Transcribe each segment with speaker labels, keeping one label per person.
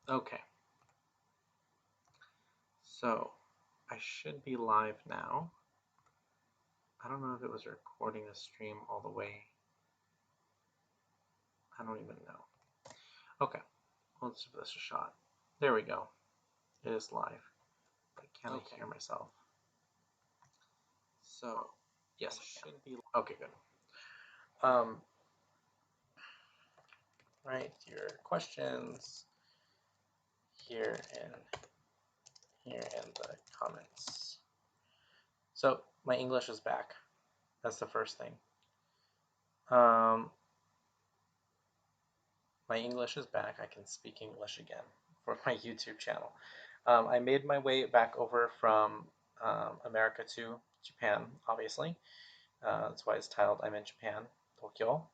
Speaker 1: Okay, so I should be live now. I don't know if it was recording the stream all the way. I don't even know. Okay, let's give this a shot. There we go. It is live. But can I hear myself? So, yes, I should be. Okay, good. Write your questions here in the comments. So my English is back. That's the first thing. My English is back. I can speak English again for my YouTube channel. I made my way back over from America to Japan, obviously. That's why it's titled I'm in Japan, Tokyo.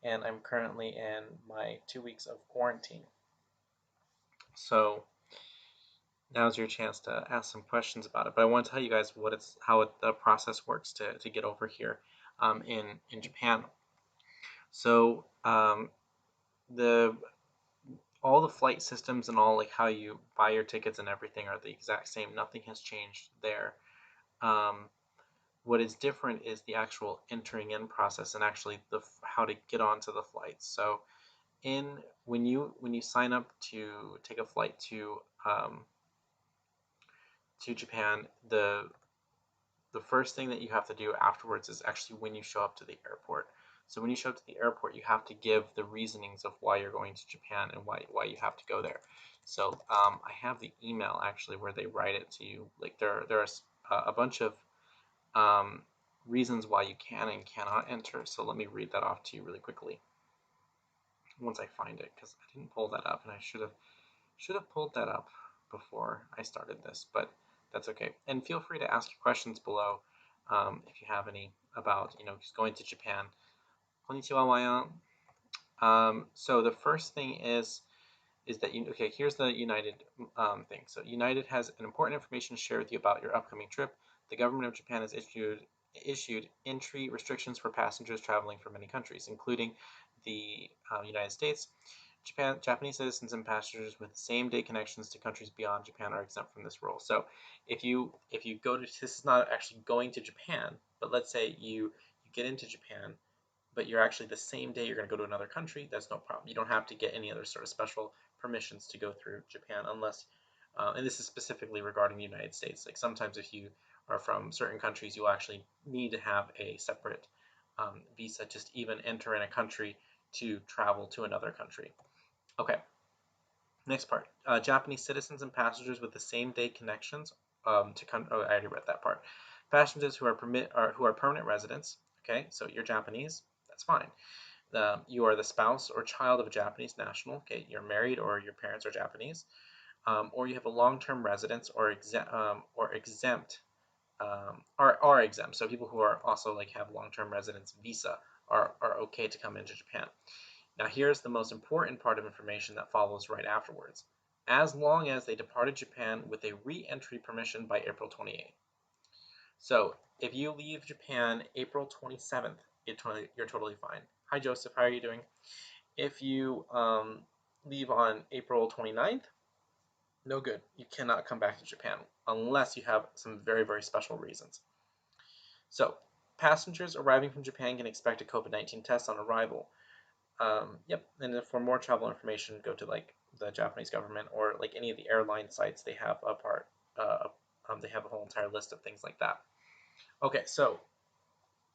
Speaker 1: And I'm currently in my 2 weeks of quarantine. So now's your chance to ask some questions about it. But I want to tell you guys how the process works to get over here in Japan. So the all the flight systems and all like how you buy your tickets and everything are the exact same. Nothing has changed there. Um, what is different is the actual entering in process and actually how to get onto the flights. So in when you sign up to take a flight to Japan, the first thing that you have to do afterwards is actually when you show up to the airport. So when you show up to the airport, you have to give the reasonings of why you're going to Japan and why you have to go there. So I have the email actually where they write it to you. Like there are a bunch of um, reasons why you can and cannot enter. So let me read that off to you really quickly once I find it because I didn't pull that up and I should have pulled that up before I started this, but that's okay. And feel free to ask your questions below if you have any about just going to Japan. Konnichiwa, Maya. So the first thing is that okay. Here's the United thing. So United has an important information to share with you about your upcoming trip. The government of Japan has issued entry restrictions for passengers traveling from many countries, including the United States. Japanese citizens and passengers with same-day connections to countries beyond Japan are exempt from this rule. So, if you go to this is not actually going to Japan, but let's say you get into Japan, but you're actually the same day you're going to go to another country, that's no problem. You don't have to get any other sort of special permissions to go through Japan unless, and this is specifically regarding the United States. Like sometimes if you are from certain countries, you'll actually need to have a separate visa just to even enter in a country to travel to another country. Okay, next part. Japanese citizens and passengers with the same day connections oh, I already read that part. Passengers who are permanent residents. Okay, so you're Japanese, that's fine. You are the spouse or child of a Japanese national. Okay, you're married or your parents are Japanese, or you have a long-term residence or exempt are exempt. So people who are also like have long-term residence visa are okay to come into Japan. Now here's the most important part of information that follows right afterwards. As long as they departed Japan with a re-entry permission by April 28th. So if you leave Japan April 27th, you're totally fine. Hi Joseph, how are you doing? If you leave on April 29th, no good. You cannot come back to Japan unless you have some very, very special reasons. So passengers arriving from Japan can expect a COVID-19 test on arrival. Yep, and for more travel information, go to like the Japanese government or like any of the airline sites. They have a part. They have a whole entire list of things like that. Okay, so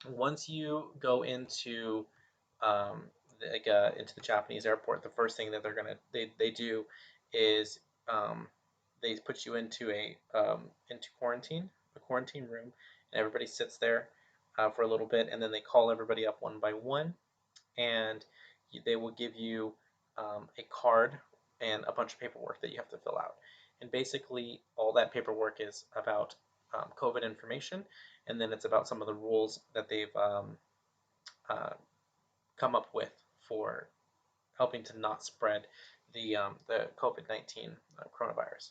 Speaker 1: once you go into the Japanese airport, the first thing that they do is they put you into a quarantine room, and everybody sits there for a little bit, and then they call everybody up one by one, and they will give you a card and a bunch of paperwork that you have to fill out. And basically, all that paperwork is about COVID information, and then it's about some of the rules that they've uh, come up with for helping to not spread the COVID-19 coronavirus.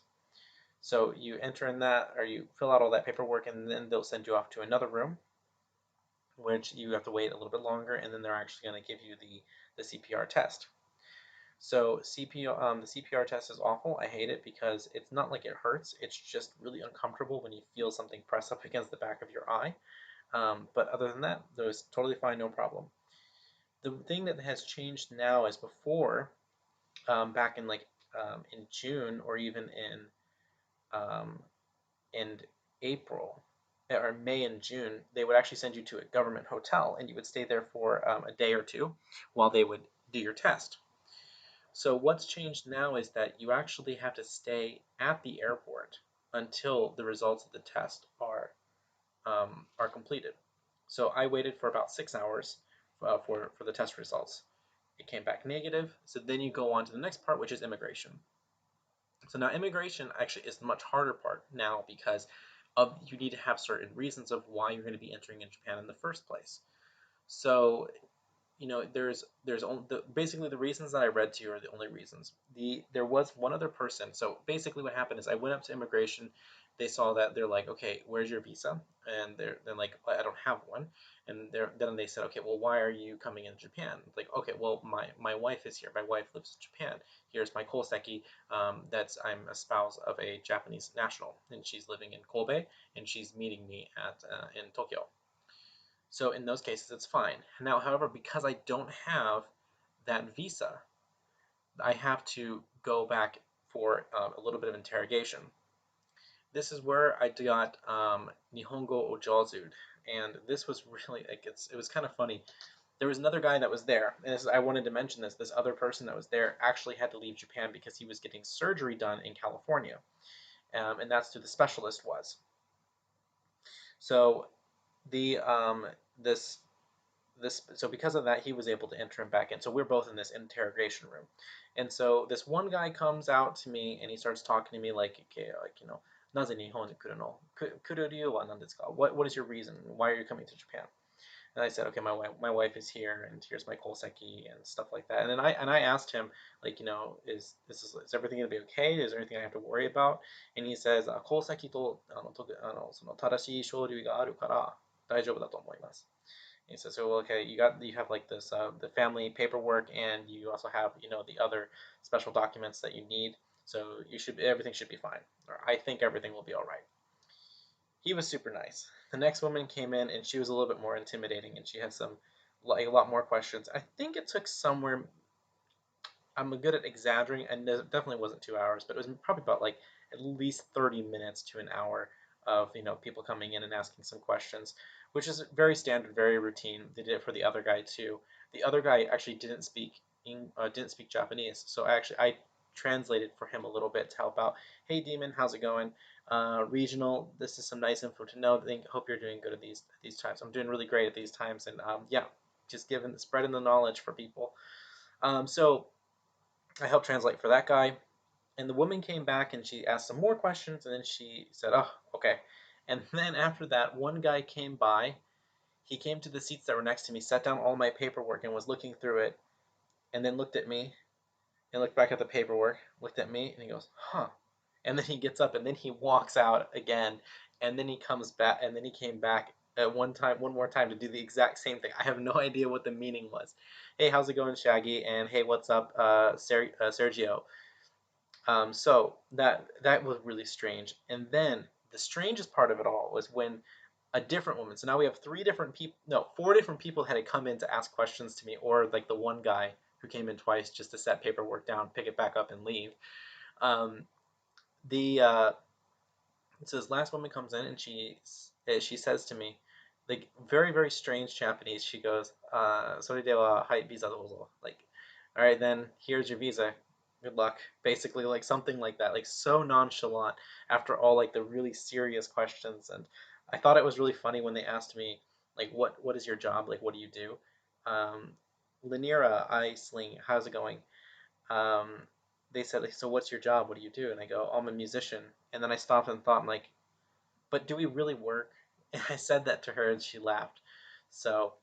Speaker 1: So you enter in that, or you fill out all that paperwork, and then they'll send you off to another room, which you have to wait a little bit longer, and then they're actually going to give you the CPR test. So the CPR test is awful. I hate it because it's not like it hurts. It's just really uncomfortable when you feel something press up against the back of your eye. But other than that, it was totally fine, no problem. The thing that has changed now is before, back in in June or even um, in April or May and June, they would actually send you to a government hotel and you would stay there for a day or two while they would do your test. So what's changed now is that you actually have to stay at the airport until the results of the test are completed. So I waited for about 6 hours for the test results. It came back negative. So then you go on to the next part, which is immigration. So now immigration actually is the much harder part now because you need to have certain reasons of why you're going to be entering in Japan in the first place. So there's only basically the reasons that I read to you are the only reasons. There was one other person. So basically what happened is I went up to immigration. They saw that, they're like, okay, where's your visa? And they're like, I don't have one. And then they said, okay, well, why are you coming in Japan? Like, okay, well, my wife is here. My wife lives in Japan. Here's my koseki. I'm a spouse of a Japanese national, and she's living in Kobe, and she's meeting me at in Tokyo. So in those cases, it's fine. Now, however, because I don't have that visa, I have to go back for a little bit of interrogation. This is where I got Nihongo Ojazud, and this was really like it was kind of funny. There was another guy that was there, and I wanted to mention this. This other person that was there actually had to leave Japan because he was getting surgery done in California, and that's who the specialist was. So the this so because of that he was able to enter him back in, so we're both in this interrogation room. And so this one guy comes out to me and he starts talking to me like, okay, like, naze nihon ni kuru no kuru ryu wa nan desu ka, what is your reason, why are you coming to Japan? And I said, okay, my wife is here, and here's my koseki and stuff like that. And then I asked him, like, is everything gonna be okay? Is there anything I have to worry about? And he says, koseki to sono tadashi shoryu ga aru kara daijoubu da to omoimasu. He says, "So okay, you have like this the family paperwork, and you also have the other special documents that you need. So everything should be fine, or I think everything will be all right." He was super nice. The next woman came in, and she was a little bit more intimidating, and she had a lot more questions. I think it took somewhere. I'm good at exaggerating, and it definitely wasn't 2 hours, but it was probably about like at least 30 minutes to an hour of people coming in and asking some questions, which is very standard, very routine. They did it for the other guy too. The other guy actually didn't speak Japanese, so I translated for him a little bit to help out. Hey Demon, how's it going? Regional, this is some nice info to know. Hope you're doing good at these times. I'm doing really great at these times, and yeah, just spreading the knowledge for people. So I helped translate for that guy. And the woman came back and she asked some more questions, and then she said, "Oh, okay." And then after that, one guy came by. He came to the seats that were next to me, set down all my paperwork, and was looking through it, and then looked at me and looked back at the paperwork, looked at me, and he goes, "Huh." And then he gets up and then he walks out again, and then he comes back, and then he came back at one more time to do the exact same thing. I have no idea what the meaning was. Hey, how's it going, Shaggy? And hey, what's up, Sergio? So that was really strange. And then the strangest part of it all was when a different woman. So now we have four different people had to come in to ask questions to me, or like the one guy who came in twice just to set paperwork down, pick it back up, and leave. Um, the So this last woman comes in and she says to me, like, very very strange Japanese. She goes, "Sore de wa hai visa dozo." Like, all right, then here's your visa. Good luck. Basically, like something like that. Like so nonchalant after all like the really serious questions. And I thought it was really funny when they asked me like, what is your job? Like, what do you do? Um, Lanira, I sling. How's it going? Um, they said, like, so what's your job? What do you do? And I go, I'm a musician. And then I stopped and thought, I'm like, but do we really work? And I said that to her, and she laughed. So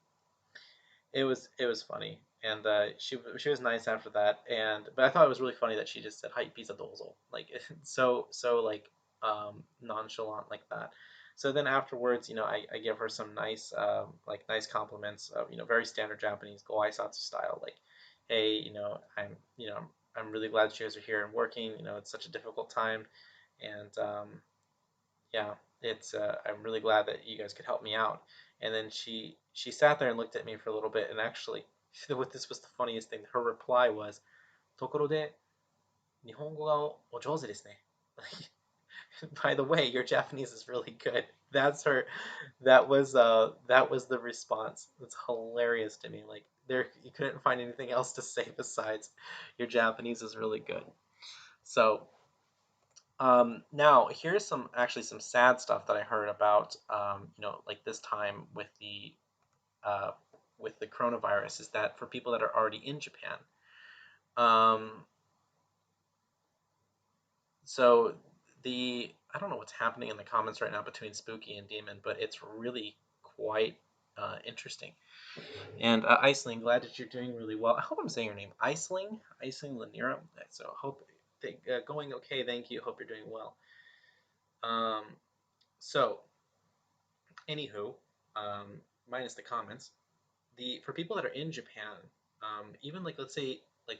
Speaker 1: it was funny, and she was nice after that. And but I thought it was really funny that she just said "Hi, pizza dozel," like so like nonchalant like that. So then afterwards, I give her some nice nice compliments of very standard Japanese go aisatsu style, like hey, I'm really glad that you guys are here and working. It's such a difficult time, and yeah, it's I'm really glad that you guys could help me out. And then she sat there and looked at me for a little bit, and actually, what this was the funniest thing. Her reply was, "ところで日本語がお上手ですね." By the way, your Japanese is really good. That's her. That was the response. It's hilarious to me. Like there, you couldn't find anything else to say besides your Japanese is really good. So now here's some sad stuff that I heard about. Like this time uh, with the coronavirus, is that for people that are already in Japan. Um, so I don't know what's happening in the comments right now between Spooky and Demon, but it's really quite interesting. And Aisling, glad that you're doing really well. I hope I'm saying your name, Aisling Lanira. So hope going okay. Thank you. Hope you're doing well. Um, so anywho, minus the comments, the for people that are in Japan, even like let's say like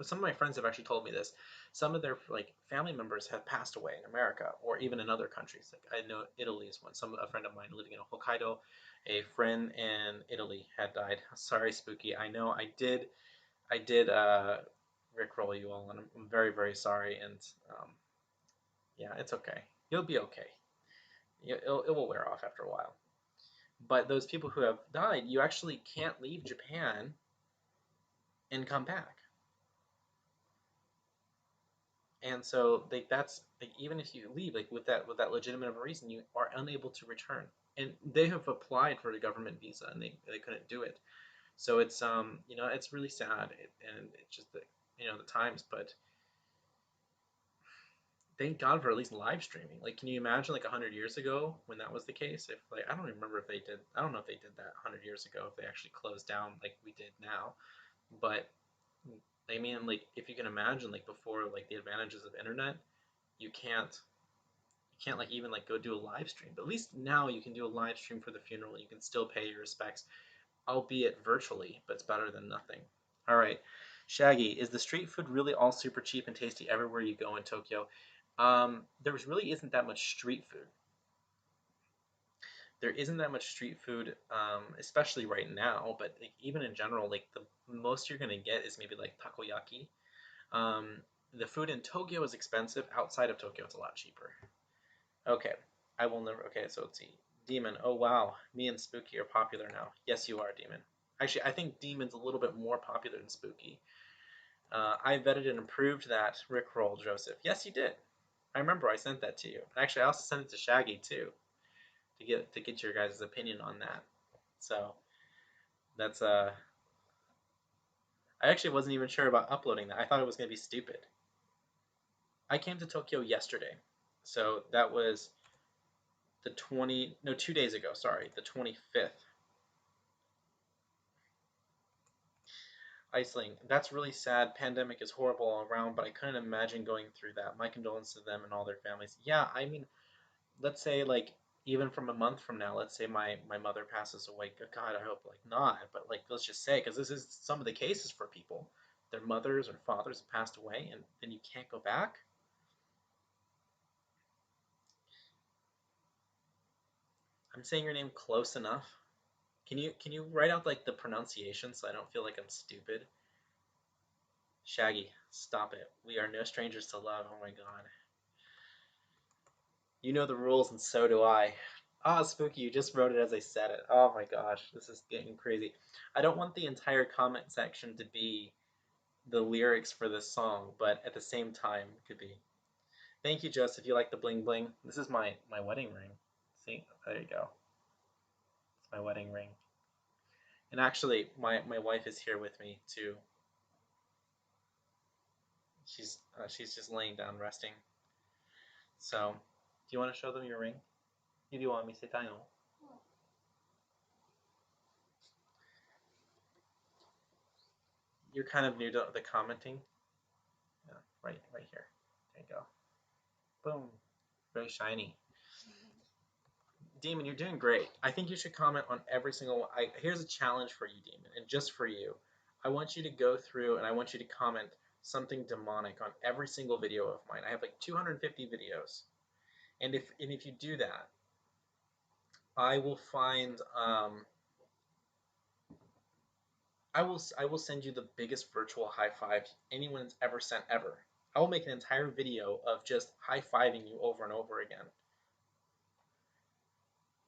Speaker 1: some of my friends have actually told me this. Some of their like family members have passed away in America or even in other countries. Like I know Italy is one. A friend of mine living in Hokkaido, a friend in Italy had died. Sorry, Spooky. I know I did rickroll you all, and I'm very very sorry. And yeah, it's okay. You'll be okay. It will wear off after a while. But those people who have died, you actually can't leave Japan and come back. And so like that's like even if you leave like with that legitimate reason, you are unable to return. And they have applied for the government visa and they couldn't do it. So it's it's really sad and it's just the times. But thank God for at least live streaming. Like, can you imagine like 100 years ago when that was the case? If like I don't remember if they did. I don't know if they did that 100 years ago. If they actually closed down like we did now. But I mean, like if you can imagine like before like the advantages of internet, you can't like even like go do a live stream. But at least now you can do a live stream for the funeral. You can still pay your respects, albeit virtually, but it's better than nothing. All right, Shaggy, is the street food really all super cheap and tasty everywhere you go in Tokyo? There really isn't that much street food. There isn't that much street food, especially right now. But like, even in general, like the most you're gonna get is maybe like takoyaki. Um, the food in Tokyo is expensive. Outside of Tokyo, it's a lot cheaper. Okay, I will never. Okay, so let's see. Demon. Oh wow, me and Spooky are popular now. Yes, you are, Demon. Actually, I think Demon's a little bit more popular than Spooky. I vetted and approved that Rickroll, Joseph. Yes, you did. I remember I sent that to you. Actually, I also sent it to Shaggy too to get your guys' opinion on that. So that's I actually wasn't even sure about uploading that. I thought it was gonna be stupid. I came to Tokyo yesterday, so that was the 20 no 2 days ago. Sorry, the 25th. Iceland. That's really sad. Pandemic is horrible all around, but I couldn't imagine going through that. My condolences to them and all their families. Yeah, I mean, let's say like even from a month from now, let's say my mother passes away. God, I hope like not, but like let's just say because this is some of the cases for people, their mothers or fathers have passed away, and then you can't go back. I'm saying your name close enough. Can you write out like the pronunciation so I don't feel like I'm stupid? Shaggy, stop it. We are no strangers to love. Oh my god. You know the rules, and so do I. Ah, Spooky, you just wrote it as I said it. Oh my gosh, this is getting crazy. I don't want the entire comment section to be the lyrics for this song, but at the same time, it could be. Thank you, Joseph. You like the bling bling? This is my wedding ring. See, there you go. It's my wedding ring. And actually, my wife is here with me too. She's just laying down resting. So, do you want to show them your ring? If you want me to say no. You're kind of new to the commenting. Yeah, right here. There you go. Boom. Very shiny. Demon, you're doing great. I think you should comment on every single one. Here's a challenge for you, Demon, and just for you. I want you to go through and I want you to comment something demonic on every single video of mine. I have like 250 videos. And if you do that, I will find I will send you the biggest virtual high five anyone's ever sent ever. I will make an entire video of just high fiving you over and over again.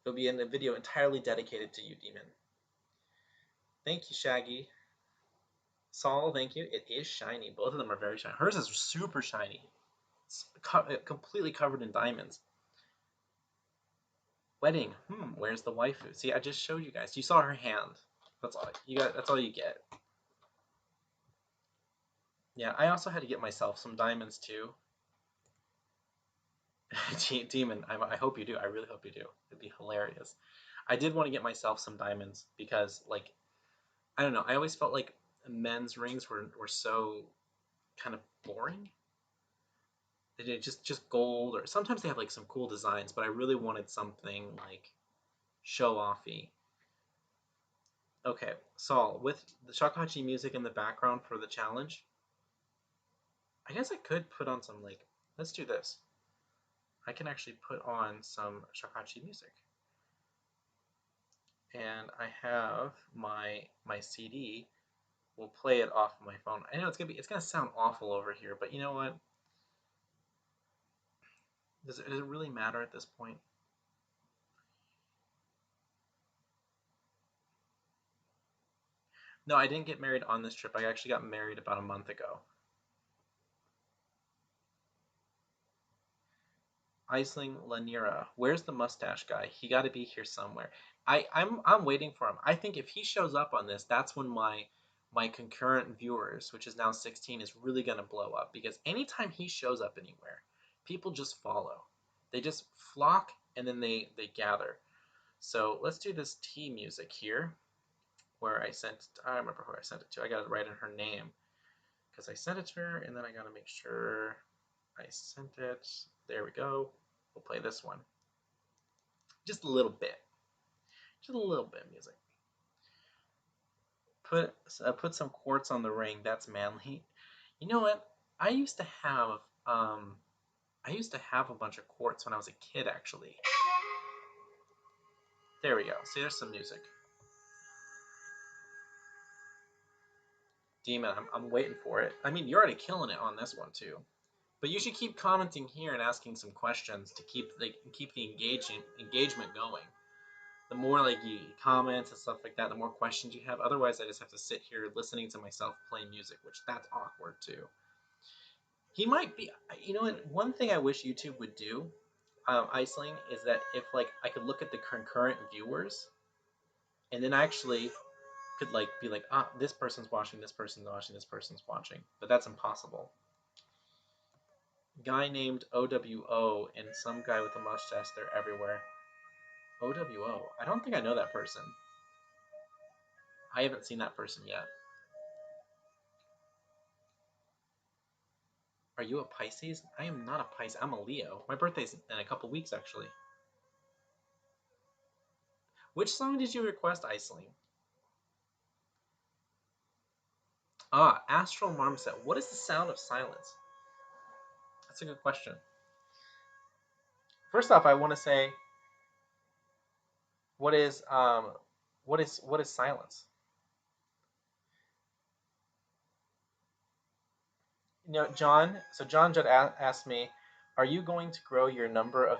Speaker 1: There'll be a video entirely dedicated to you, Demon. Thank you, Shaggy. Saul, thank you. It is shiny. Both of them are very shiny. Hers is super shiny. It's completely covered in diamonds. Wedding. Where's the waifu? See, I just showed you guys. You saw her hand. That's all you got. That's all you get. Yeah, I also had to get myself some diamonds too. Demon, I hope you do. I really hope you do. It'd be hilarious. I did want to get myself some diamonds because, like, I don't know. I always felt like men's rings were so kind of boring. They did just gold, or sometimes they have like some cool designs, but I really wanted something like show offy. Okay, Saul, with the Shakuhachi music in the background for the challenge, I guess I could put on some like. Let's do this. I can actually put on some Shakuhachi music. And I have my CD. We'll play it off my phone. I know it's gonna sound awful over here, but you know what? Does it really matter at this point? No, I didn't get married on this trip. I actually got married about a month ago. Aisling Lanira, where's the mustache guy? He got to be here somewhere. I'm waiting for him. I think if he shows up on this, that's when my concurrent viewers, which is now 16, is really gonna blow up because anytime he shows up anywhere, people just follow. They just flock and then they gather. So let's do this tea music here, where I remember who I sent it to. I got to write in her name because I sent it to her, and then I got to make sure I sent it. There we go. We'll play this one. Just a little bit. Just a little bit of music. Put some quartz on the ring. That's manly. You know what? I used to have a bunch of quartz when I was a kid, actually. There we go. See, there's some music. Demon, I'm waiting for it. I mean, you're already killing it on this one too. But you should keep commenting here and asking some questions to keep the engagement going. The more like you comment and stuff like that, the more questions you have. Otherwise, I just have to sit here listening to myself play music, which that's awkward too. He might be. You know what? One thing I wish YouTube would do, Iceling, is that if like I could look at the concurrent viewers, and then actually could like be like, this person's watching, this person's watching, this person's watching. But that's impossible. Guy named OWO and some guy with a mustache. They're everywhere. OWO. I don't think I know that person. I haven't seen that person yet. Are you a Pisces? I am not a Pisces. I'm a Leo. My birthday's in a couple weeks, actually. Which song did you request, Iceling? Astral Marmoset. What is the sound of silence? That's a good question. First off, I want to say, what is silence? You know, John. So John Judd asked me, "Are you going to grow your number of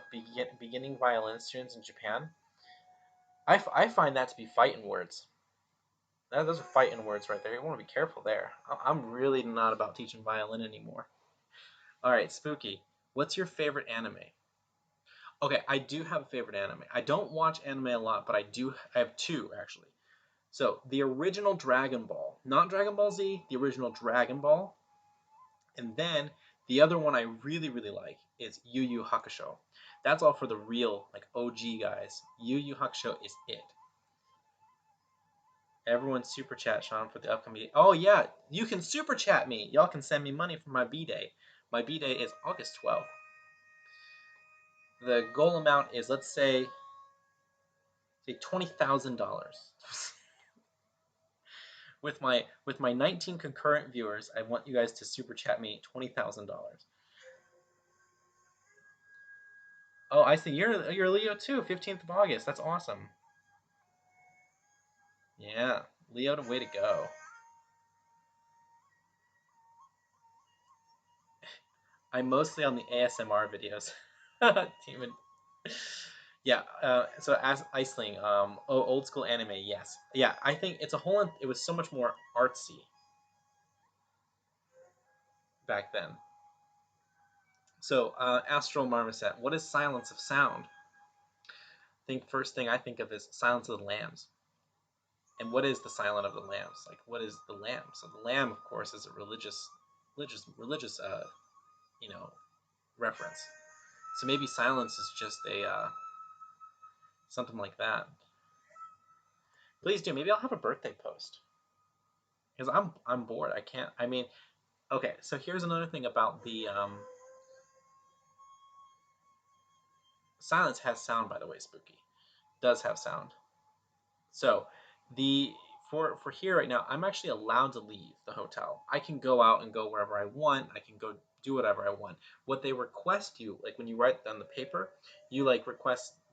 Speaker 1: beginning violin students in Japan?" I find that to be fighting words. Those are fighting words right there. You want to be careful there. I'm really not about teaching violin anymore. All right, Spooky. What's your favorite anime? Okay, I do have a favorite anime. I don't watch anime a lot, but I have two actually. So the original Dragon Ball, not Dragon Ball Z, the original Dragon Ball, and then the other one I really really like is Yu Yu Hakusho. That's all for the real like OG guys. Yu Yu Hakusho is it. Everyone super chat Sean for the upcoming. Oh yeah, you can super chat me. Y'all can send me money for my B-day. My B-day is August 12th. The goal amount is, let's say $20,000. with my 19 concurrent viewers, I want you guys to super chat me $20,000. Oh, I see. You're Leo too. 15th of August. That's awesome. Yeah, Leo, way to go. I'm mostly on the ASMR videos. Demon. Yeah. So as Iceling, oh, old school anime. Yes. Yeah. I think it's a whole. It was so much more artsy back then. So, Astral Marmoset, what is Silence of Sound? First thing I think of is Silence of the Lambs. And what is the Silent of the Lambs? Like, what is the lamb? So the lamb, of course, is a religious, you know, reference. So maybe silence is just a something like that. Please do. Maybe I'll have a birthday post because I'm bored. I can't. I mean, okay. So here's another thing about the silence has sound. By the way, spooky does have sound. So the for here right now, I'm actually allowed to leave the hotel. I can go out and go wherever I want. I can go do whatever I want. What they request you, like when you write on the paper, you like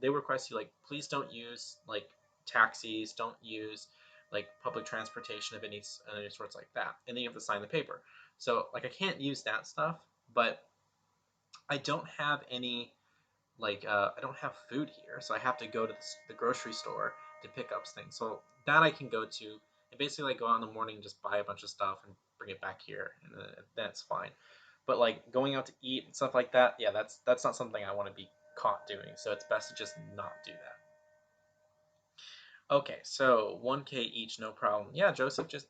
Speaker 1: they request you like please don't use like taxis, don't use like public transportation of any sorts like that, and then you have to sign the paper. So like I can't use that stuff, but I don't have any I don't have food here, so I have to go to the grocery store to pick up things. So that I can go to and basically like go out in the morning and just buy a bunch of stuff and bring it back here, and that's fine. But like going out to eat and stuff like that, yeah, that's not something I want to be caught doing. So it's best to just not do that. Okay, so 1K each, no problem. Yeah, Joseph, just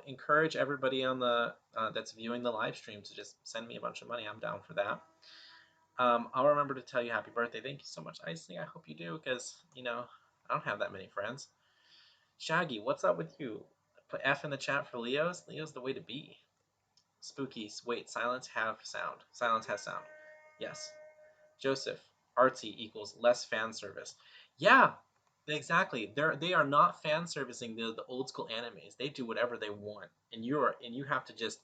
Speaker 1: encourage everybody on the that's viewing the live stream to just send me a bunch of money. I'm down for that. I'll remember to tell you happy birthday. Thank you so much, Icy. I hope you do, because, I don't have that many friends. Shaggy, what's up with you? Put F in the chat for Leo's. Leo's the way to be. Spooky, wait, silence have sound. Silence has sound. Yes. Joseph, artsy equals less fan service. Yeah, exactly. They are not fan servicing the old school animes. They do whatever they want, and you have to just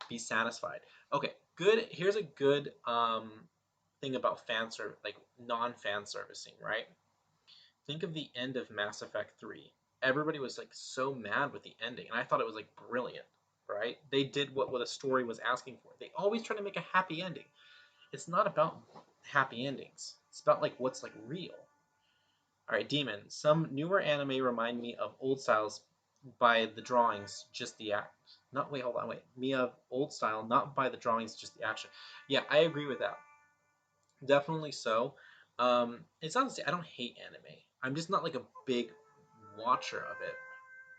Speaker 1: be satisfied. Okay, good. Here's a good thing about like non-fan servicing, right? Think of the end of Mass Effect 3. Everybody was like so mad with the ending, and I thought it was like brilliant, right? They did what the story was asking for. They always try to make a happy ending. It's not about happy endings. It's about like what's like real. All right, Demon. Some newer anime remind me of old styles by the drawings, just the act. Not wait, hold on, wait. Me of old style, not by the drawings, just the action. Yeah, I agree with that. Definitely so. It's not to say I don't hate anime. I'm just not like a big watcher of it,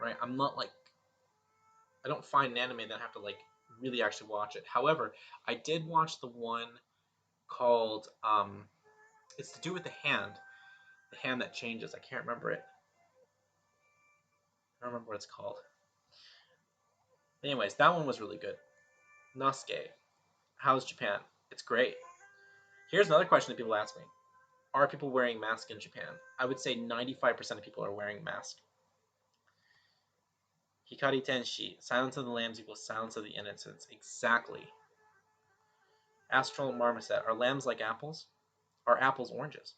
Speaker 1: right? I'm not like I don't find an anime that I have to like really actually watch it. However, I did watch the one called it's to do with the hand that changes. I can't remember it. I don't remember what it's called. Anyways, that one was really good. Nasuke. How's Japan? It's great. Here's another question that people ask me. Are people wearing masks in Japan? I would say 95% of people are wearing masks. Hikari Tenshi. Silence of the Lambs equals Silence of the Innocents. Exactly. Astral Marmoset. Are lambs like apples? Are apples oranges?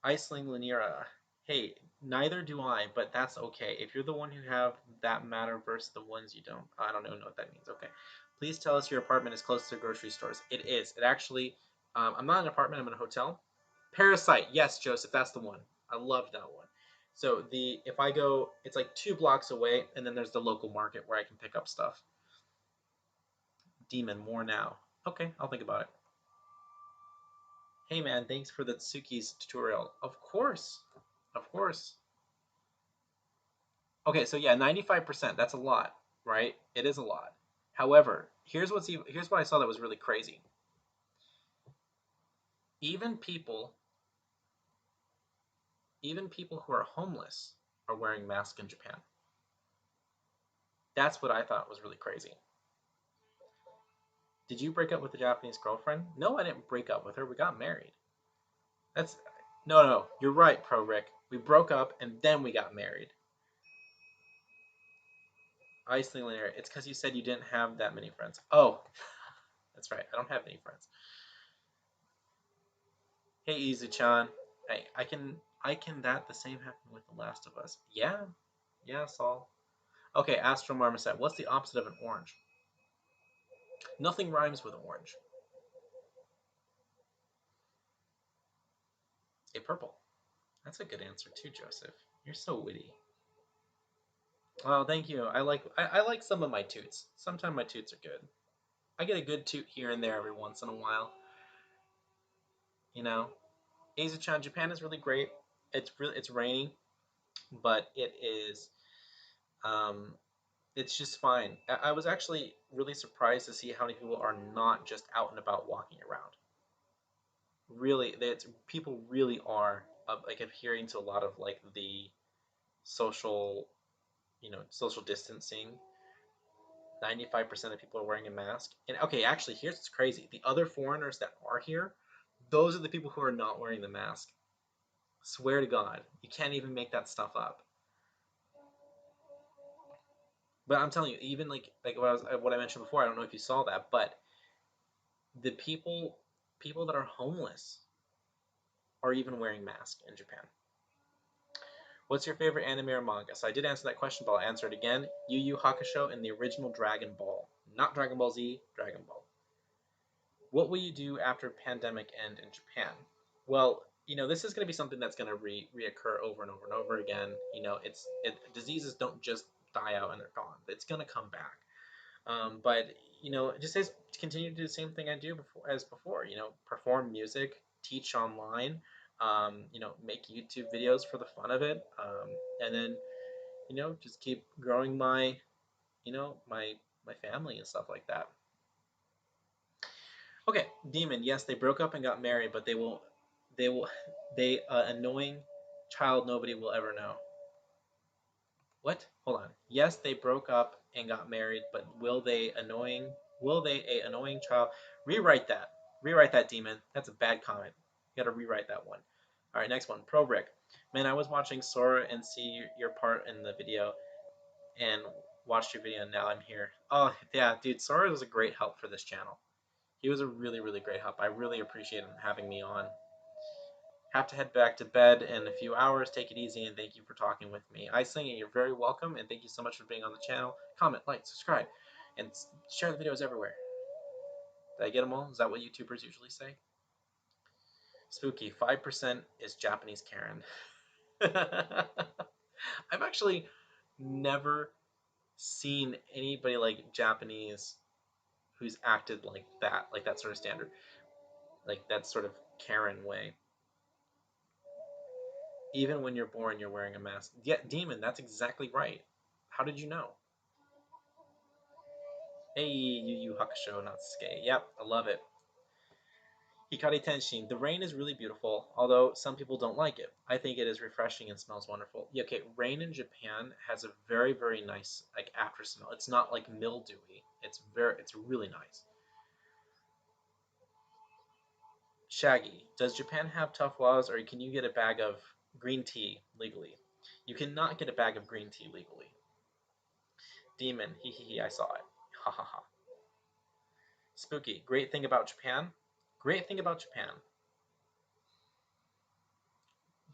Speaker 1: Iceling Lanira. Hey, neither do I, but that's okay. If you're the one who have that matter versus the ones you don't, I don't even know what that means. Okay. Please tell us your apartment is close to grocery stores. It is. It actually, I'm not in an apartment, I'm in a hotel. Parasite. Yes, Joseph, that's the one. I love that one. So if I go, it's like 2 blocks away, and then there's the local market where I can pick up stuff. Demon, more now. Okay, I'll think about it. Hey man, thanks for the Tsuki's tutorial. Of course. Of course. Okay, so yeah, 95%, that's a lot, right? It is a lot. However, here's what I saw that was really crazy. Even people who are homeless are wearing masks in Japan. That's what I thought was really crazy. Did you break up with a Japanese girlfriend? No, I didn't break up with her. We got married. That's no, you're right, Pro Rick. We broke up and then we got married. Iceland Linear. It's because you said you didn't have that many friends. Oh, that's right. I don't have any friends. Hey, Izu-chan. I can that the same happened with The Last of Us. Yeah. Yeah, Saul. Okay, Astral Marmoset. What's the opposite of an orange? Nothing rhymes with orange. A purple. That's a good answer too, Joseph. You're so witty. Oh, thank you. I like some of my toots. Sometimes my toots are good. I get a good toot here and there every once in a while. You know, Asia-chan, Japan is really great. It's rainy, but um, it's just fine. I was actually really surprised to see how many people are not just out and about walking around. Really, people really are like adhering to a lot of like the social, social distancing. 95% of people are wearing a mask. And okay, actually, here's what's crazy: the other foreigners that are here, those are the people who are not wearing the mask. Swear to God, you can't even make that stuff up. But I'm telling you, even like what I mentioned before, I don't know if you saw that, but the people that are homeless are even wearing masks in Japan. What's your favorite anime or manga? So I did answer that question, but I'll answer it again. Yu Yu Hakusho and the original Dragon Ball, not Dragon Ball Z, Dragon Ball. What will you do after pandemic end in Japan? Well, this is going to be something that's going to reoccur over and over and over again. Diseases don't just die out and they're gone. It's going to come back. But just continue to do the same thing I do before. Perform music, teach online. Make YouTube videos for the fun of it, and then just keep growing my family and stuff like that. Okay, Demon. Yes, they broke up and got married, but they will, they annoying child nobody will ever know. What? Hold on. Yes, they broke up and got married, but will they a annoying child rewrite that? Rewrite that, Demon. That's a bad comment. You gotta rewrite that one. All right, next one. Pro Brick. Man, I was watching Sora and see your part in the video and watched your video and now I'm here. Oh yeah, dude, Sora was a great help for this channel. He was a really, really great help. I really appreciate him having me on. Have to head back to bed in a few hours. Take it easy and thank you for talking with me. I sing it. You're very welcome and thank you so much for being on the channel. Comment, like, subscribe, and share the videos everywhere. Did I get them all? Is that what YouTubers usually say? Spooky. 5% is Japanese Karen. I've actually never seen anybody like Japanese who's acted like that sort of standard, like that sort of Karen way. Even when you're born, you're wearing a mask. Yeah, Demon, that's exactly right. How did you know? Hey, Yu Yu Hakusho, Natsuke. Yep, I love it. Hikari Tenshin. The rain is really beautiful, although some people don't like it. I think it is refreshing and smells wonderful. Yeah, okay, rain in Japan has a very, very nice after smell. It's not like mildewy. It's really nice. Shaggy. Does Japan have tough laws, or can you get a bag of green tea legally? You cannot get a bag of green tea legally. Demon. Hee hee hee. I saw it. Ha ha ha. Spooky. Great thing about Japan. Great thing about Japan.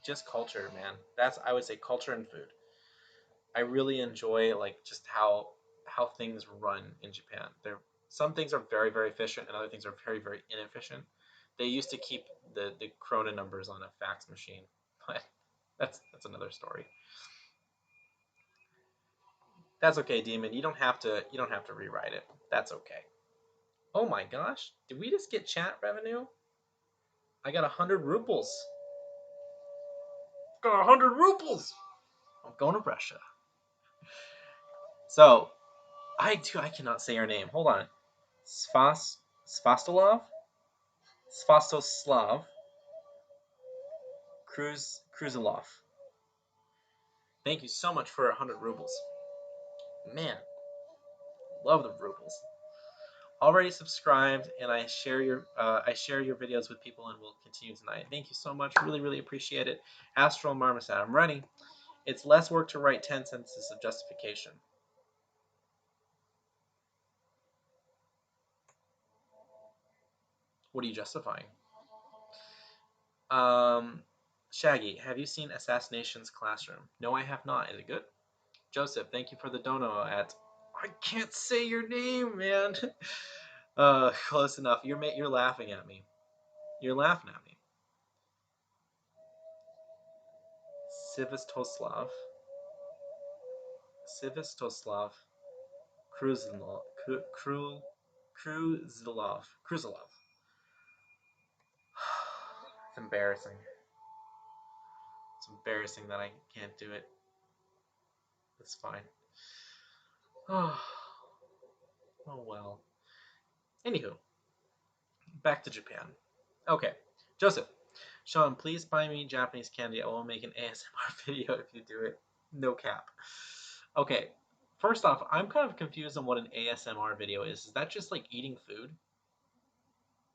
Speaker 1: Just culture, man. That's I would say culture and food. I really enjoy just how things run in Japan. There some things are very very efficient and other things are very very inefficient. They used to keep the Corona numbers on a fax machine, but that's another story. That's okay, Demon. You don't have to rewrite it. That's okay. Oh my gosh, did we just get chat revenue? I got 100 rubles. Got 100 rubles. I'm going to Russia. So I cannot say her name. Hold on. Svastolov? Svastoslav Kruzilov. Thank you so much for 100 rubles. Man, love the rubles. Already subscribed, and I share your videos with people, and will continue tonight. Thank you so much. Really, really appreciate it. Astral Marmoset. I'm ready. It's less work to write 10 sentences of justification. What are you justifying? Shaggy, have you seen Assassination's Classroom? No, I have not. Is it good? Joseph, thank you for the dono at. I can't say your name, man. Close enough. You're laughing at me. You're laughing at me. Sivistoslav. Sivistoslav. Kruzilov. Kruzilov. It's embarrassing. It's embarrassing that I can't do it. It's fine. Oh well. Anywho, back to Japan. Okay, Joseph, Sean, please buy me Japanese candy. I will make an ASMR video if you do it. No cap. Okay, first off, I'm kind of confused on what an ASMR video is. Is that just like eating food?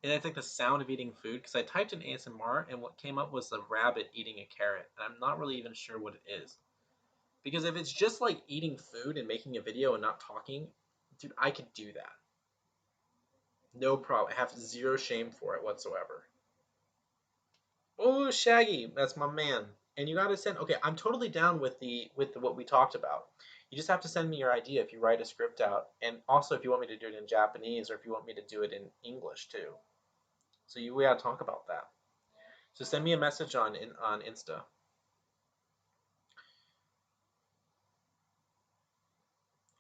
Speaker 1: And it's like the sound of eating food? Because I typed in ASMR and what came up was a rabbit eating a carrot. And I'm not really even sure what it is. Because if it's just like eating food and making a video and not talking, dude, I could do that. No problem. I have zero shame for it whatsoever. Oh, Shaggy, that's my man. And you gotta send. Okay, I'm totally down with what we talked about. You just have to send me your idea if you write a script out, and also if you want me to do it in Japanese or if you want me to do it in English too. So we gotta talk about that. So send me a message on Insta.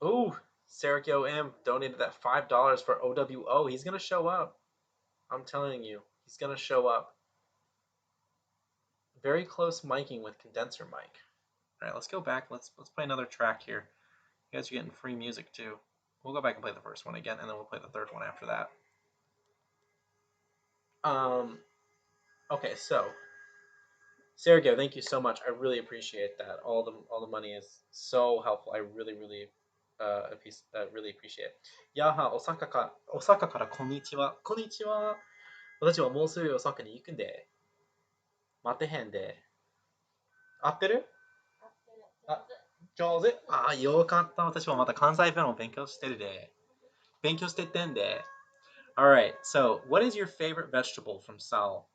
Speaker 1: Oh, Sergio M donated that $5 for OWO. He's gonna show up. I'm telling you, he's gonna show up. Very close miking with condenser mic. All right, let's go back. Let's play another track here. You guys are getting free music too. We'll go back and play the first one again, and then we'll play the third one after that. Okay, so Sergio, thank you so much. I really appreciate that. All the money is so helpful. I really really appreciate it. やは大阪からこんにちは。こんにちは。私はもうすぐ大阪に行くんで。待てへんで。合ってる？あ、上手。あ、よかった。私はまた関西弁を勉強してるで。勉強してってんで。All right. So, what is your favorite vegetable from Sal?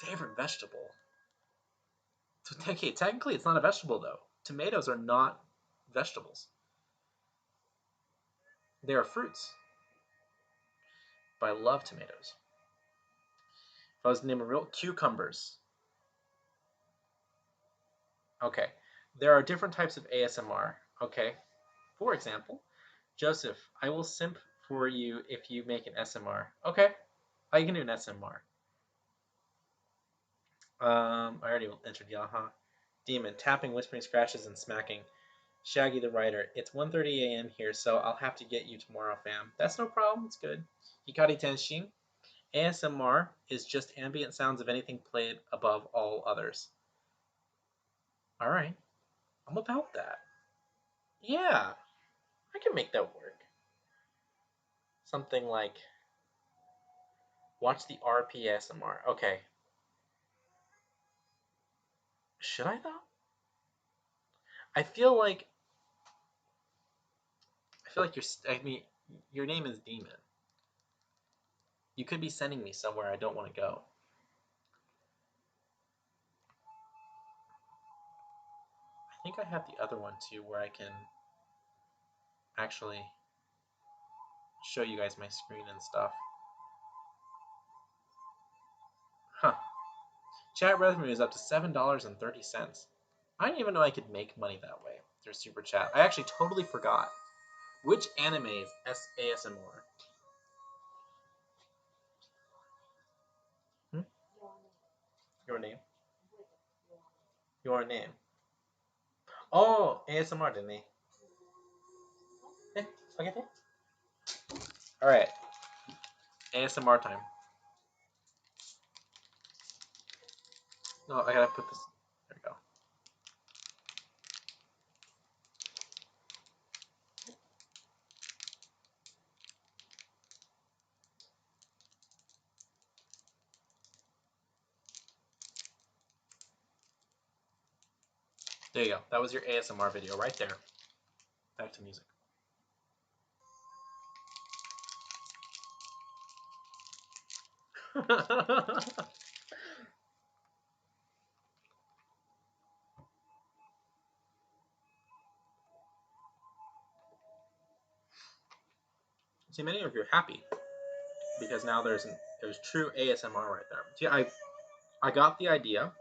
Speaker 1: Favorite vegetable? Okay, technically it's not a vegetable though. Tomatoes are not vegetables. They are fruits. But I love tomatoes. If I was to name a real cucumbers. Okay. There are different types of ASMR. Okay. For example, Joseph, I will simp for you if you make an SMR. Okay. I can do an SMR. I already entered Yaha. Demon, tapping, whispering, scratches, and smacking. Shaggy the writer, it's 1:30 a.m. here, so I'll have to get you tomorrow, fam. That's no problem, it's good. Hikari Tenshin, ASMR is just ambient sounds of anything played above all others. Alright, I'm about that. Yeah, I can make that work. Something like, watch the RP ASMR. Okay. Should I though? I feel like your name is Demon. You could be sending me somewhere I don't want to go. I think I have the other one too where I can actually show you guys my screen and stuff. Huh. Chat revenue is up to $7.30. I didn't even know I could make money that way through Super Chat. I actually totally forgot. Which anime is ASMR? Hmm? Your name? Your name. Oh, ASMR でね。Okay. Alright. ASMR time. No, I gotta put this. There we go. There you go. That was your ASMR video right there. Back to music. See, many of you are happy because now there's true ASMR right there. See, I got the idea.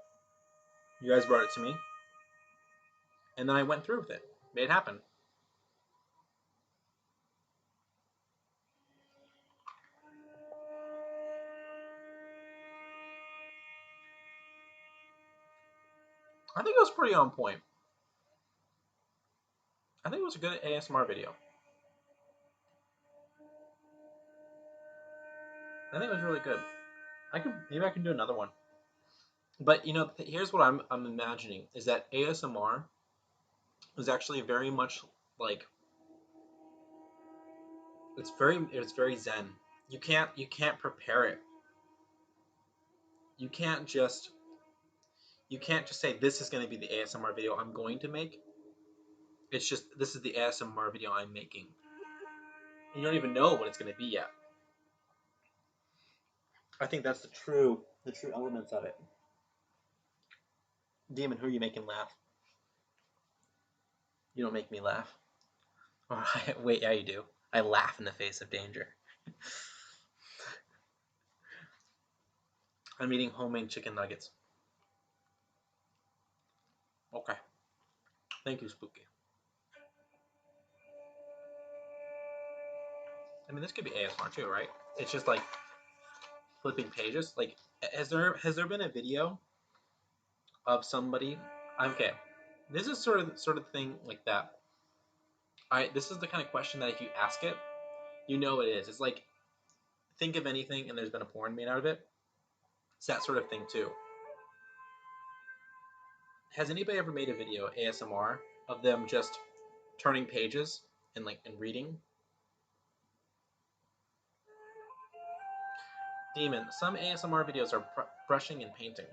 Speaker 1: You guys brought it to me, and then I went through with it. Made it happen. I think it was pretty on point. I think it was a good ASMR video. I think it was really good. Maybe I can do another one. But you know, here's what I'm imagining is that ASMR is actually very much like it's very zen. You can't prepare it. You can't just say this is going to be the ASMR video I'm going to make. It's just this is the ASMR video I'm making. And you don't even know what it's going to be yet. I think that's the true elements of it. Demon, who are you making laugh? You don't make me laugh. Oh, wait, yeah, you do. I laugh in the face of danger. I'm eating homemade chicken nuggets. Okay. Thank you, Spooky. I mean, this could be ASMR too, right? It's just like flipping pages. Like, has there been a video of somebody? Okay, this is sort of thing like that. All right, this is the kind of question that if you ask it, you know what it is. It's like think of anything and there's been a porn made out of it. It's that sort of thing too. Has anybody ever made a video ASMR of them just turning pages and reading? Demon, some ASMR videos are brushing and painting.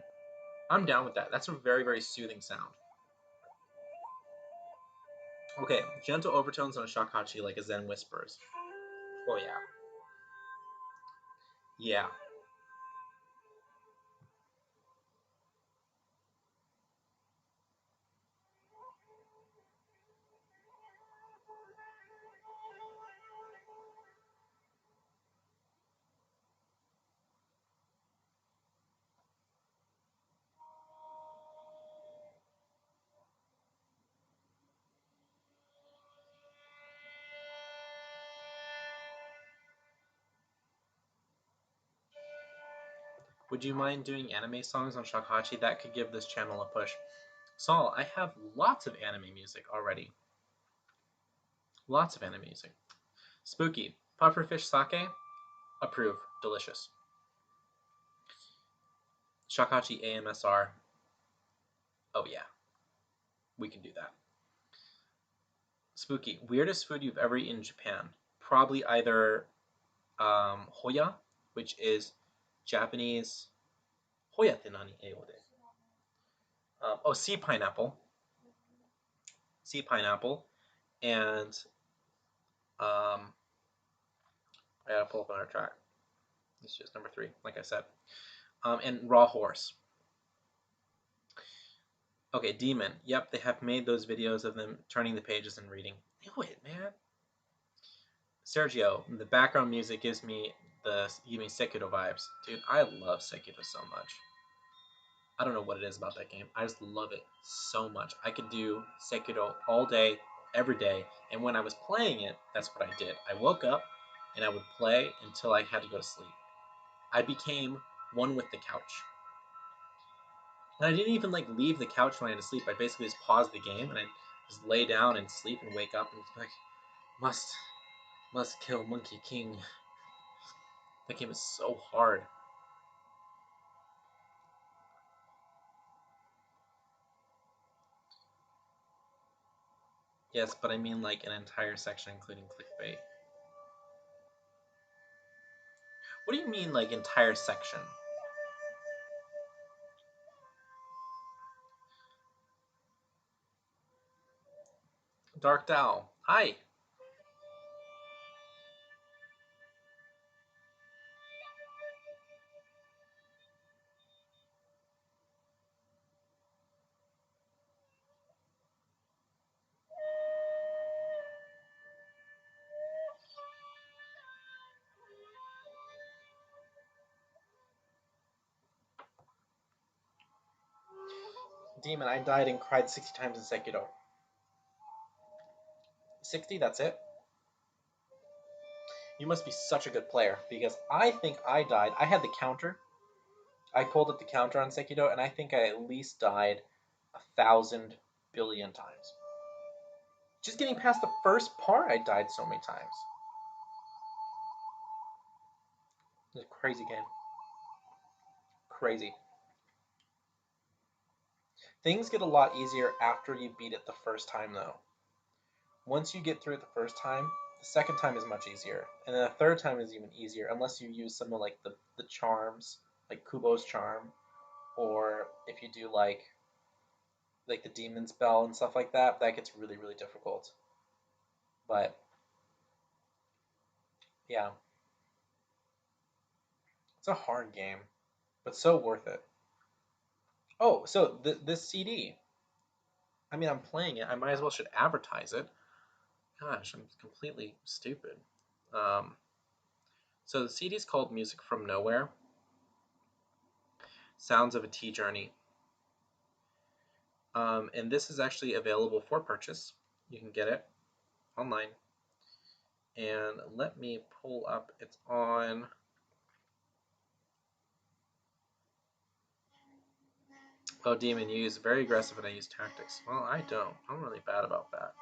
Speaker 1: I'm down with that. That's a very, very soothing sound. Okay, gentle overtones on a shakuhachi like a zen whispers. Oh yeah. Yeah. Would you mind doing anime songs on shakuhachi? That could give this channel a push. Saul, I have lots of anime music already. Lots of anime music. Spooky. Pufferfish sake? Approve. Delicious. Shakuhachi AMSR. Oh yeah. We can do that. Spooky. Weirdest food you've ever eaten in Japan? Probably either hoya, which is Japanese. Hoya って何英語で? Oh, sea pineapple. Sea pineapple. And I gotta pull up another track. It's just number 3, like I said. And raw horse. Okay, demon. Yep, they have made those videos of them turning the pages and reading. Knew it, man. Sergio, the background music gives me Sekiro vibes. Dude, I love Sekiro so much. I don't know what it is about that game. I just love it so much. I could do Sekiro all day, every day, and when I was playing it, that's what I did. I woke up and I would play until I had to go to sleep. I became one with the couch. And I didn't even leave the couch when I had to sleep. I basically just paused the game and I just lay down and sleep and wake up and it's like, must kill Monkey King. That game is so hard. Yes, but I mean an entire section including clickbait. What do you mean entire section? Dark Dow. Hi. Demon, I died and cried 60 times in Sekiro. 60, that's it? You must be such a good player, because I think I died. I had the counter. I pulled up the counter on Sekiro, and I think I at least died 1,000 billion times. Just getting past the first part, I died so many times. It's a crazy game. Crazy. Things get a lot easier after you beat it the first time, though. Once you get through it the first time, the second time is much easier, and then the third time is even easier, unless you use some of like the charms, like Kubo's charm, or if you do like the demon spell and stuff like that, that gets really, really difficult. But yeah, it's a hard game, but so worth it. Oh, so this CD, I mean, I'm playing it. I might as well should advertise it. Gosh, I'm completely stupid. So the CD is called Music from Nowhere, Sounds of a Tea Journey. And this is actually available for purchase. You can get it online. And let me pull up, it's on... Oh, Demon, you use very aggressive and I use tactics. Well, I don't. I'm really bad about that.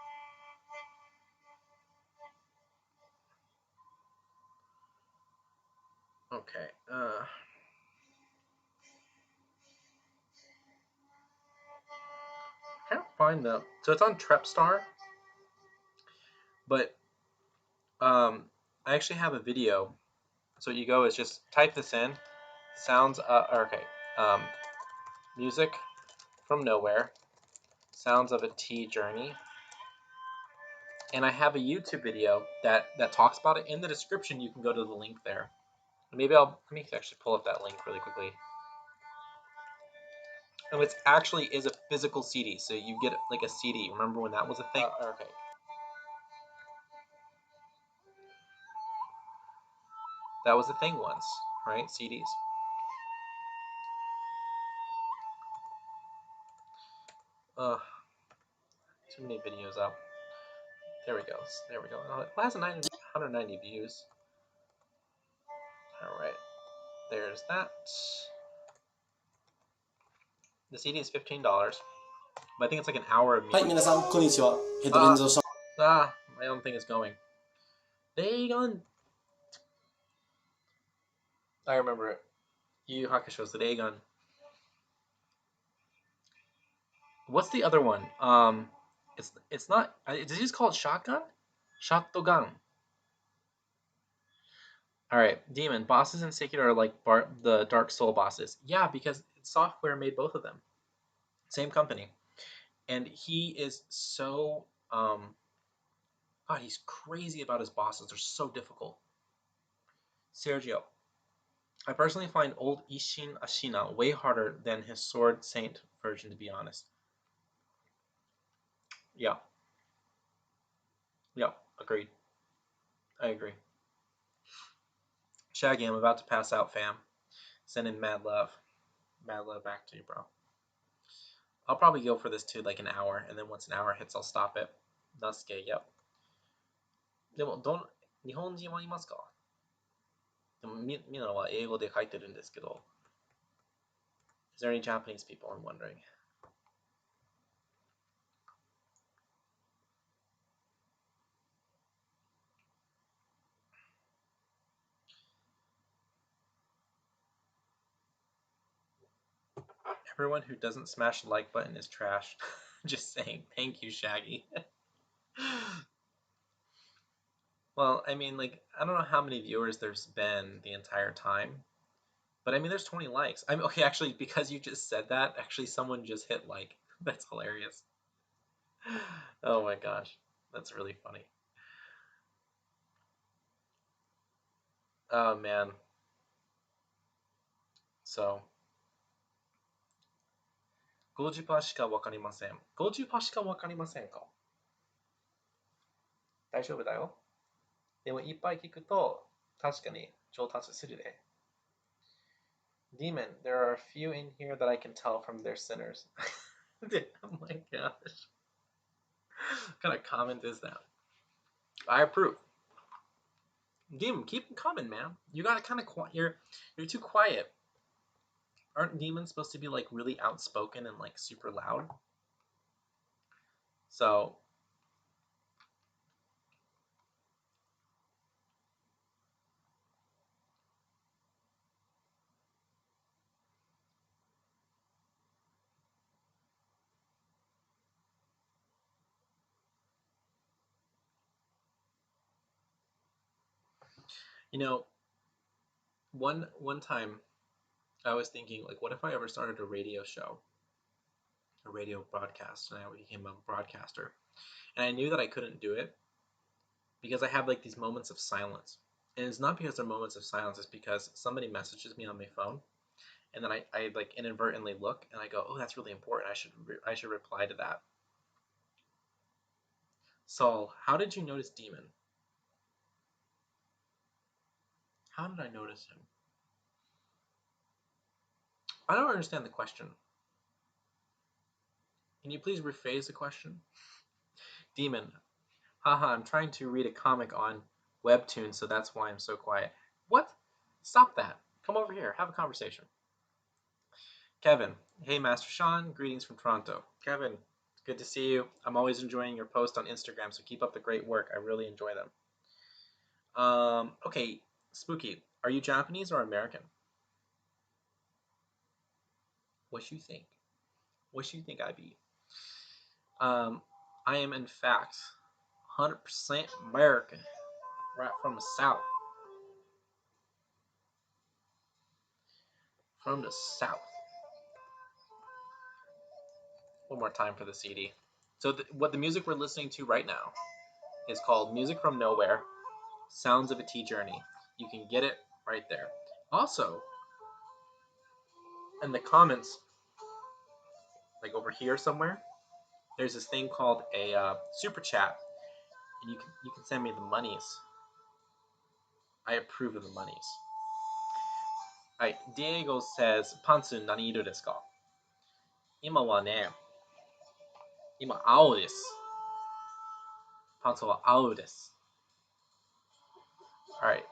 Speaker 1: Okay. I can't find the... So it's on Trepstar, but I actually have a video. So what you go is just type this in. Sounds... okay. Music from Nowhere. Sounds of a Tea Journey. And I have a YouTube video that talks about it. In the description, you can go to the link there. Maybe let me actually pull up that link really quickly. And it actually is a physical CD, so you get like a CD. Remember when that was a thing? Okay. That was a thing once, right? CDs. Too many videos up. There we go. There we go. Oh, it has 190 views. All right. There's that. The CD is $15, but I think it's like an hour of music.
Speaker 2: はい、皆さん、こんにちは。ヘッドレンズをし
Speaker 1: My own thing is going. Dagon. I remember it. Yu Yu Hakusho's the Dagon. What's the other one? It's not. Did you just call it Shotgun? Shotgun. All right, Demon bosses in Sekiro are like the Dark Soul bosses. Yeah, because software made both of them. Same company, and he is so God, he's crazy about his bosses. They're so difficult. Sergio, I personally find old Ishin Ashina way harder than his Sword Saint version, to be honest. Yeah. Yeah, agreed. I agree. Shaggy, I'm about to pass out, fam. Sending mad love. Mad love back to you, bro. I'll probably go for this too, like an hour, and then once an hour hits, I'll stop it. Nasuke, yep. でも、日本人はいますか？でも、みんなは英語で書いてるんですけど。Is there any Japanese people? I'm wondering. Everyone who doesn't smash the like button is trash. Just saying. Thank you, Shaggy. Well, I mean, like, I don't know how many viewers there's been the entire time, but I mean, there's 20 likes. I mean, okay, actually, because you just said that, actually, someone just hit like. That's hilarious. Oh my gosh, that's really funny. Oh man. So, 50%しかわかりません。50%しかわかりませんか？大丈夫だよ。でもいっぱい聞くと確かに上達するね。Demon, there are a few in here that I can tell from their sinners. Oh my gosh. What kind of comment is that? I approve. Demon, keep them coming, man. You gotta kind of quiet. You're too quiet. Aren't demons supposed to be like really outspoken and like super loud? So, you know, one time I was thinking like, what if I ever started a radio show, a radio broadcast, and I became a broadcaster, and I knew that I couldn't do it because I have like these moments of silence. And it's not because they're moments of silence, it's because somebody messages me on my phone and then I like inadvertently look and I go, oh, that's really important. I should reply to that. Saul, how did you notice Demon? How did I notice him? I don't understand the question. Can you please rephrase the question? Demon, haha, I'm trying to read a comic on Webtoon, so that's why I'm so quiet. What? Stop that. Come over here. Have a conversation. Kevin, hey, Master Sean. Greetings from Toronto. Kevin, it's good to see you. I'm always enjoying your posts on Instagram, so keep up the great work. I really enjoy them. Okay, Spooky, are you Japanese or American? What you think? What you think I be? Um, I am in fact 100% American, right from the South. From the South. One more time for the CD. So what the music we're listening to right now is called Music from Nowhere, Sounds of a Tea Journey. You can get it right there. Also, in the comments, like over here somewhere, there's this thing called a super chat, and you can send me the monies. I approve of the monies. Right, Diego says, Pantsu nani iru desu ka? Ima wa ne, ima ao desu. Pantsu wa ao desu. Alright,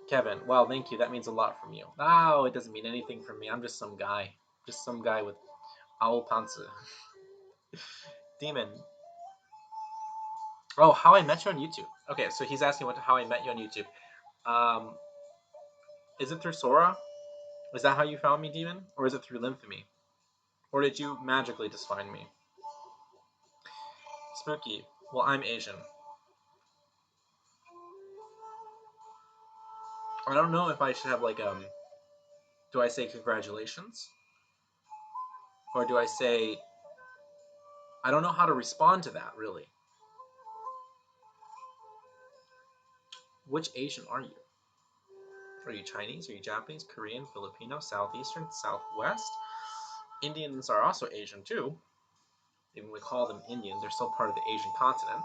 Speaker 1: Kevin, wow, thank you. That means a lot from you. Oh, it doesn't mean anything from me. I'm just some guy. Just some guy with owl pantsu. Demon. Oh, how I met you on YouTube. Okay, so he's asking how I met you on YouTube. Um, is it through Sora? Is that how you found me, Demon? Or is it through Lymphemy? Or did you magically just find me? Spooky. Well, I'm Asian. I don't know if I should have like do I say congratulations? Or do I say I don't know how to respond to that really. Which Asian are you? Are you Chinese? Are you Japanese? Korean? Filipino? Southeastern? Southwest? Indians are also Asian too. Even we call them Indians, they're still part of the Asian continent.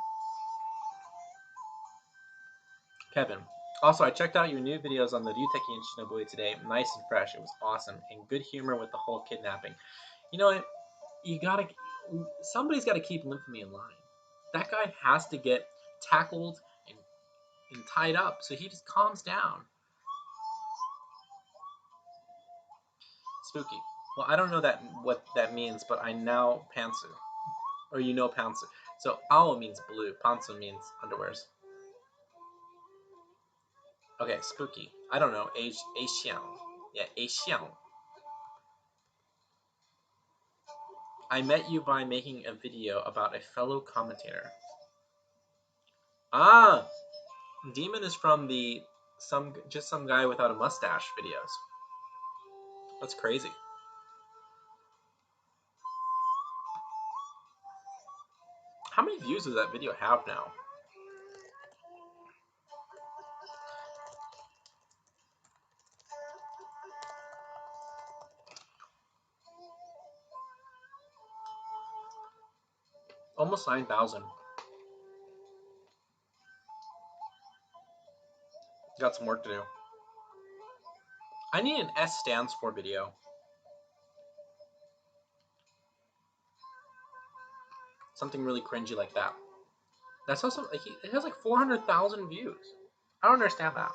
Speaker 1: Kevin. Also, I checked out your new videos on the Ryuteki and Shinobue today. Nice and fresh. It was awesome. And good humor with the whole kidnapping. You know what? You gotta. Somebody's gotta keep Lymphemy in line. That guy has to get tackled and tied up so he just calms down. Spooky. Well, I don't know what that means, but I now pantsu. Or you know pantsu. So ao means blue, pantsu means underwears. Okay, spooky. I don't know. Asian. Yeah, Asian. I met you by making a video about a fellow commentator. Ah, Demon is from the some guy without a mustache videos. That's crazy. How many views does that video have now? Almost 9,000. Got some work to do. I need an S stands for video. Something really cringy like that. That's also like it has like 400,000 views. I don't understand that.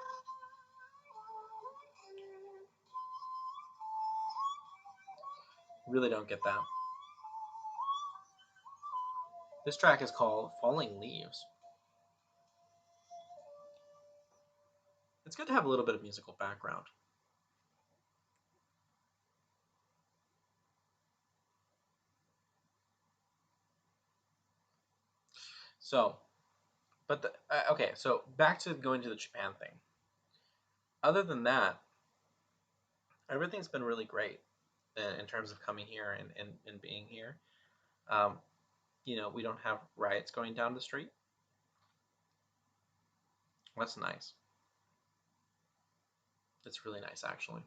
Speaker 1: Really don't get that. This track is called Falling Leaves. It's good to have a little bit of musical background. So, but okay, so back to going to the Japan thing. Other than that, everything's been really great in terms of coming here and being here. Um, we don't have riots going down the street. That's nice. It's really nice, actually.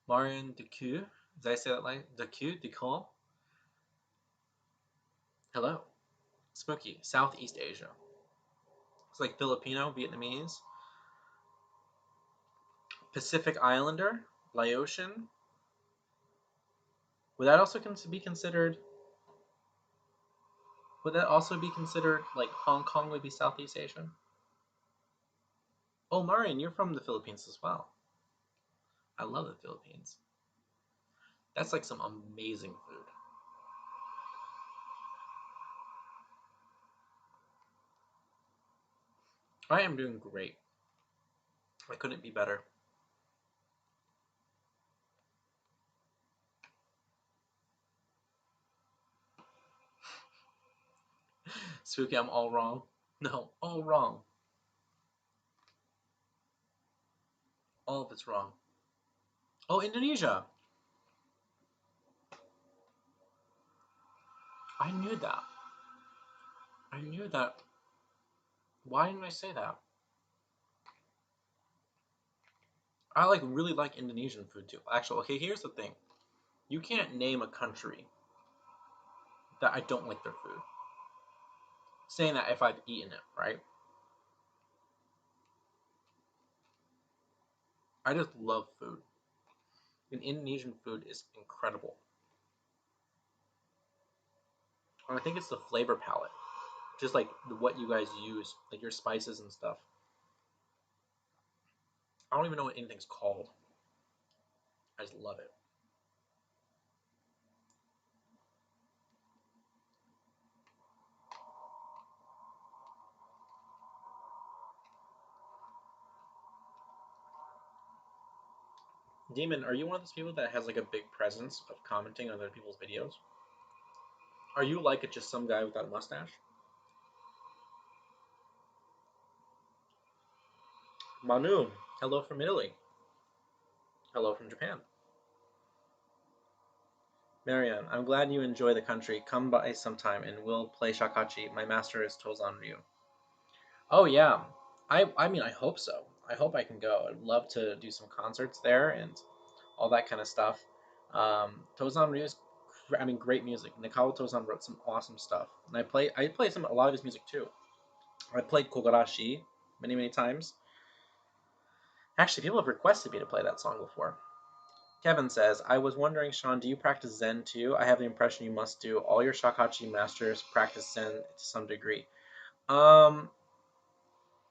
Speaker 1: Marion Deku, did I say that like Deku, Decon? Hello. Spooky, Southeast Asia. It's like Filipino, Vietnamese, Pacific Islander, Laotian. Would that also be considered? Would that also be considered like Hong Kong would be Southeast Asia? Oh, Marion, you're from the Philippines as well. I love the Philippines. That's like some amazing food. I am doing great. I couldn't be better. Spooky, I'm all wrong. No, all wrong. All of it's wrong. Oh, Indonesia. I knew that. I knew that. Why didn't I say that? I really like Indonesian food too. Actually, okay, here's the thing. You can't name a country that I don't like their food. Saying that if I've eaten it, right? I just love food. And Indonesian food is incredible. And I think it's the flavor palette. Just like what you guys use, like your spices and stuff. I don't even know what anything's called. I just love it. Demon, are you one of those people that has like a big presence of commenting on other people's videos? Are you like just some guy without a mustache? Manu, hello from Italy. Hello from Japan. Marianne, I'm glad you enjoy the country. Come by sometime and we'll play Shakuhachi. My master is Tozan Ryu. Oh yeah, I mean I hope so. I hope I can go. I'd love to do some concerts there and all that kind of stuff. Tozan Ryu's, I mean, great music. Nakawa Tozan wrote some awesome stuff, and I play a lot of his music too. I played Kogarashi many times. Actually, people have requested me to play that song before. Kevin says, I was wondering, Sean, do you practice Zen too? I have the impression you must do. All your Shakuhachi masters practice Zen to some degree. Um,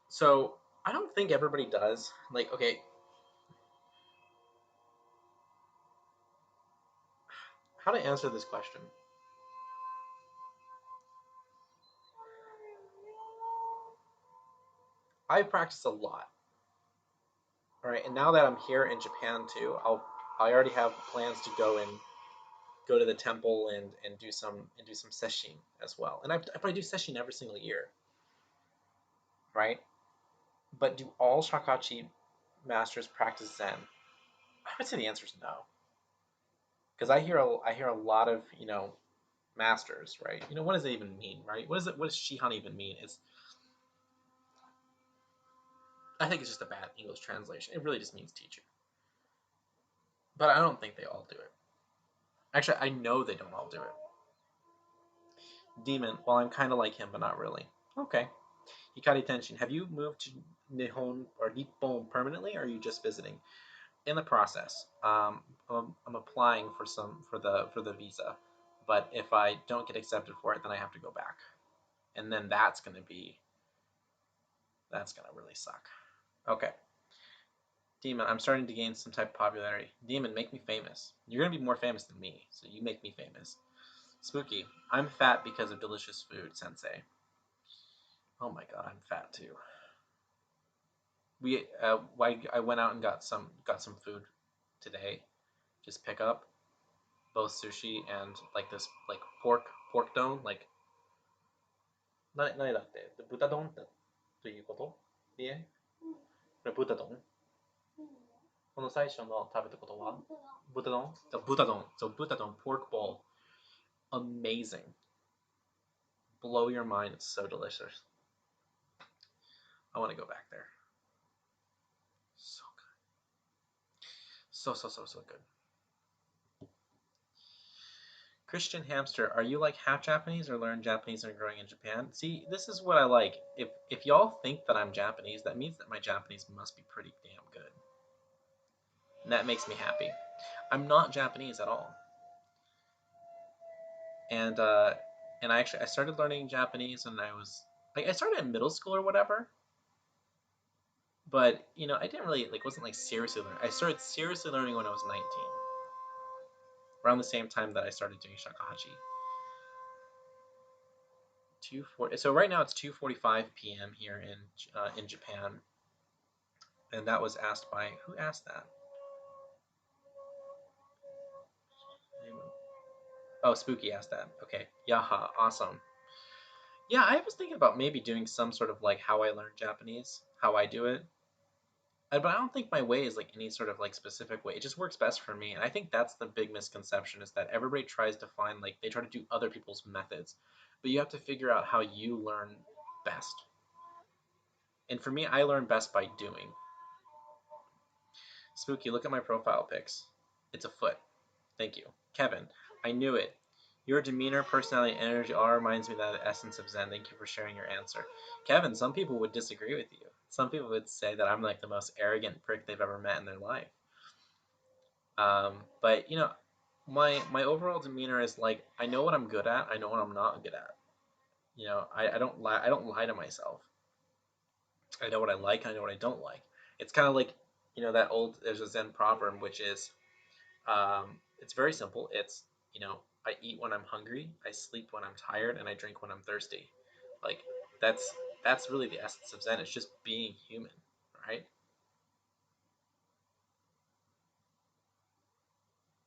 Speaker 1: so I don't think everybody does. Like, okay, how to answer this question? I practice a lot. All right, and now that I'm here in Japan too, I already have plans to go to the temple and do some sesshin as well. And I probably do sesshin every single year, right? But do all Shakachi masters practice Zen? I would say the answer is no, because I hear a lot of masters, right? What does it even mean, right? What does Shihan even mean? I think it's just a bad English translation. It really just means teacher. But I don't think they all do it. Actually, I know they don't all do it. Demon, well, I'm kind of like him, but not really. Okay. Hikari Tenshin, have you moved to Nihon or Nippon permanently, or are you just visiting? in the process. I'm applying for the visa, but if I don't get accepted for it, then I have to go back, and then that's gonna really suck. Okay, Demon, I'm starting to gain some type of popularity. Demon, make me famous. You're gonna be more famous than me, so you make me famous. Spooky, I'm fat because of delicious food, Sensei. Oh my god, I'm fat too. I went out and got some food today. Just pick up both sushi and like this like pork don like 何だって豚丼ということいえこれ豚丼この最初の食べたことは豚丼 豚丼 so 豚丼 pork bowl amazing blow your mind it's so delicious I want to go back there so good so good Christian Hamster, are you like half Japanese or learned Japanese and growing in Japan? See, this is what I like. If y'all think that I'm Japanese, that means that my Japanese must be pretty damn good. And that makes me happy. I'm not Japanese at all. And I started learning Japanese when I was like I started in middle school or whatever. But I didn't really like wasn't like seriously learning. I started seriously learning when I was 19, around the same time that I started doing shakuhachi. 2:40. So right now it's 2:45 p.m. here in Japan, and that was asked by who asked that? Oh, Spooky asked that. Okay, yaha, awesome. Yeah, I was thinking about maybe doing some sort of like how I learned Japanese, how I do it. But I don't think my way is like any sort of like specific way. It just works best for me, and I think that's the big misconception is that everybody tries to find like they try to do other people's methods, but you have to figure out how you learn best. And for me, I learn best by doing. Spooky, look at my profile pics. It's a foot. Thank you. Kevin, I knew it. Your demeanor, personality, energy all reminds me of the essence of Zen. Thank you for sharing your answer. Kevin, some people would disagree with you. Some people would say that I'm like the most arrogant prick they've ever met in their life. But my overall demeanor is like I know what I'm good at. I know what I'm not good at. I don't lie. I don't lie to myself. I know what I like. I know what I don't like. It's kind of like that old there's a Zen proverb which is it's very simple. It's I eat when I'm hungry, I sleep when I'm tired, and I drink when I'm thirsty. Like that's that's really the essence of Zen. It's just being human, right?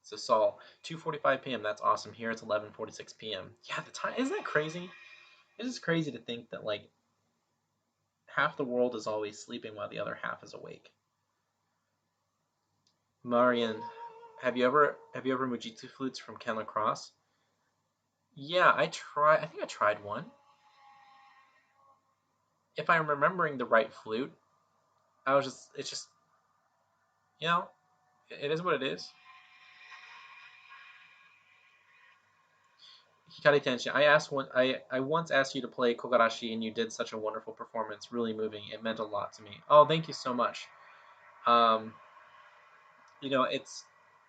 Speaker 1: So Saul, 2:45 p.m. That's awesome. Here it's 11:46 p.m. Yeah, the time isn't that crazy? It is crazy to think that like half the world is always sleeping while the other half is awake. Marian, have you ever Mujitsu flutes from Ken Lacrosse? Yeah, I think I tried one. If I'm remembering the right flute, it's just you know it is what it is. Hikari Tenshin, I once asked you to play Kogarashi and you did such a wonderful performance, really moving. It meant a lot to me. Oh, thank you so much. Um, it's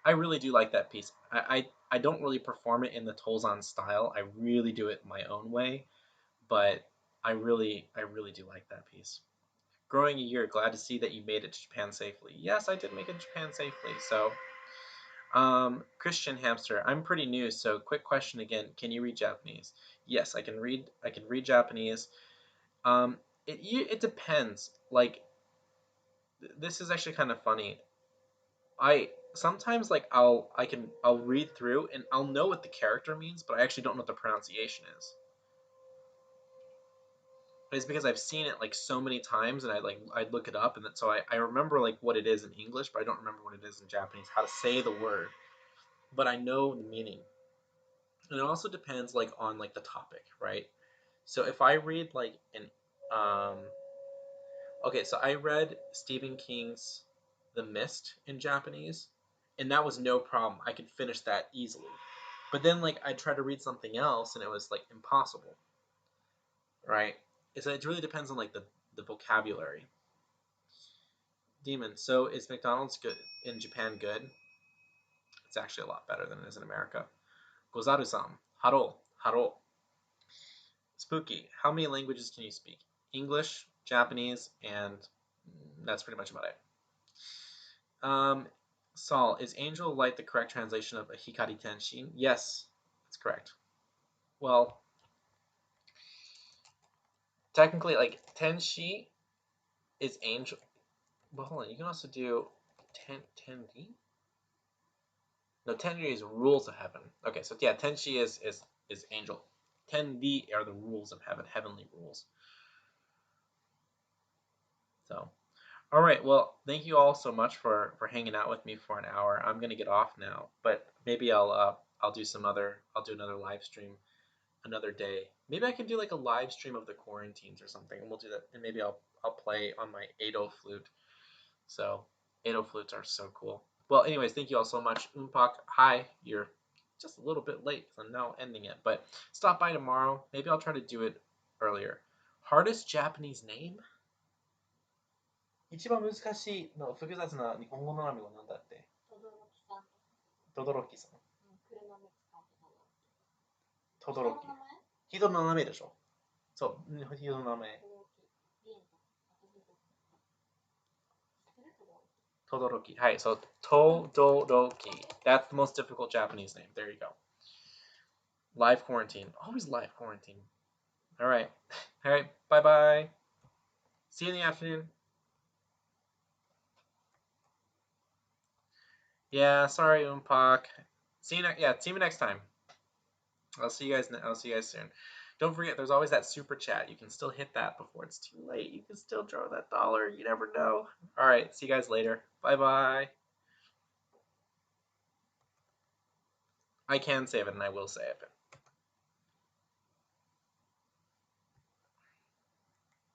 Speaker 1: I really do like that piece. I don't really perform it in the Tolzon style. I really do it my own way, but I really do like that piece. Growing a year, glad to see that you made it to Japan safely. Yes, I did make it to Japan safely. So, Christian Hamster, I'm pretty new, so quick question again. Can you read Japanese? Yes, I can read. I can read Japanese. Um, it depends. Like this is actually kind of funny. I sometimes like I'll read through and I'll know what the character means, but I actually don't know what the pronunciation is. But it's because I've seen it like so many times and I look it up and then, so I remember like what it is in English, but I don't remember what it is in Japanese, how to say the word. But I know the meaning. And it also depends like on like the topic, right? So if I read like an um okay, so I read Stephen King's The Mist in Japanese, and that was no problem. I could finish that easily. But then like I tried to read something else and it was like impossible, right? So it really depends on like the vocabulary. Demon. So is McDonald's good in Japan good? It's actually a lot better than it is in America. Gozaru-san. Haro. Haro. Spooky. How many languages can you speak? English, Japanese, and that's pretty much about it. Saul, is Angel Light the correct translation of Hikari Tenshin? Yes, that's correct. Well, technically, like Tenshi is Angel. Well, hold on. You can also do Tenri. No, Tenri is rules of heaven. Okay, so yeah, Tenshi is Angel. Tenri are the rules of heaven, heavenly rules. So, all right. Well, thank you all so much for hanging out with me for an hour. I'm gonna get off now, but maybe I'll do another live stream another day. Maybe I can do like a live stream of the quarantines or something, and we'll do that. And maybe I'll play on my Ado flute. So Ado flutes are so cool. Well, anyways, thank you all so much. Unpak, hi. You're just a little bit late, so I'm now ending it. But stop by tomorrow. Maybe I'll try to do it earlier. Hardest Japanese name? 一番難しいの複雑な日本語の名前は何だって？トドロキさん。トドロキ。人の名前でしょ？そう、人の名前。Todoroki. Hi, so Todoroki. That's the most difficult Japanese name. There you go. Live quarantine. Always live quarantine. All right. All right. Bye bye. See you in the afternoon. Yeah, sorry, Umpak. See you next time. I'll see you guys soon. Don't forget, there's always that super chat. You can still hit that before it's too late. You can still draw that dollar. You never know. All right. See you guys later. Bye bye. I can save it, and I will save it.